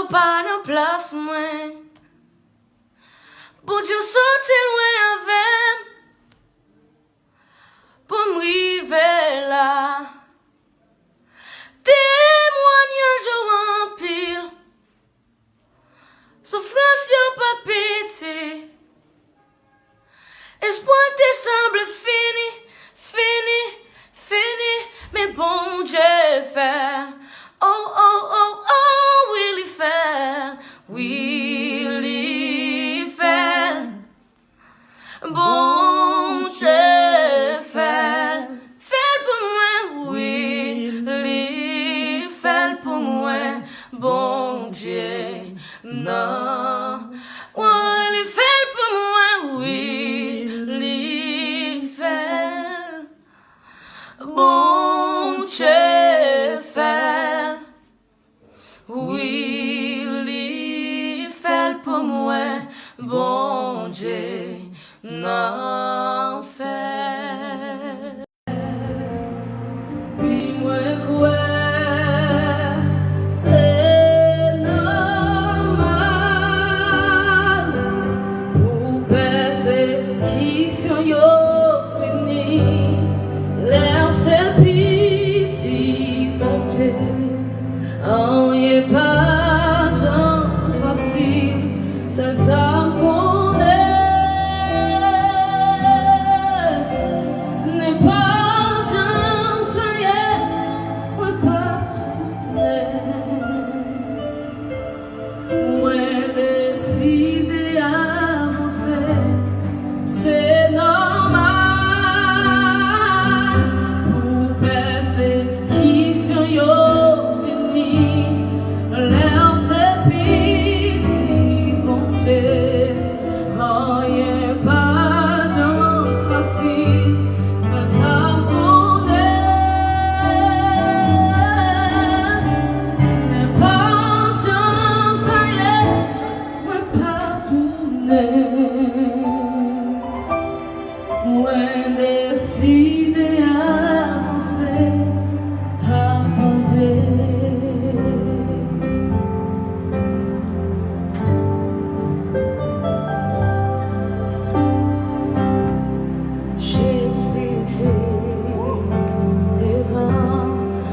pas de place, Mwen. Pour Dieu sortir loin avec, pour m'river là. Témoignage en pile, souffrance y'a pas pitié. Espoir te semble fini, fini, fini, mais bon Dieu fait. Oh, oh, oh, oh, will he fait, will he fait. Bon Dieu fait, fait pour moi, will he fait pour moi. Bon Dieu, non, will he fait pour moi, will he fait. Bon Dieu fait, will he fait pour moi. Bon Dieu, non fait. Puis moi ouais, c'est normal pour persécution yo béni. L'air c'est pitié bon Dieu, on y est pas genre facile, c'est ça qu'on est. Mwen décide avancer à compter. J'ai fixé devant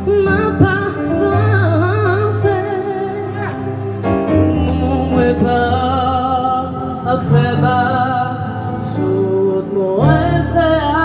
ma pensée, mon pas à faire bas sous mon effet.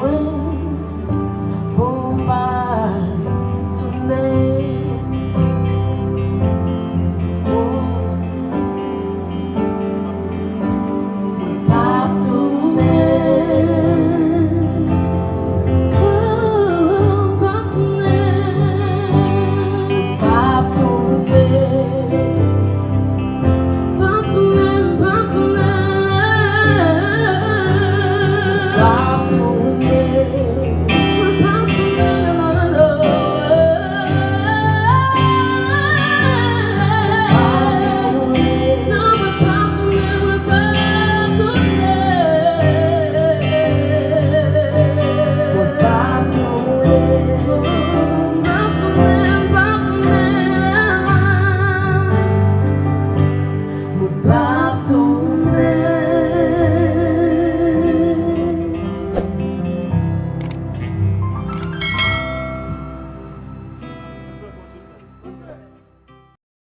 Mwen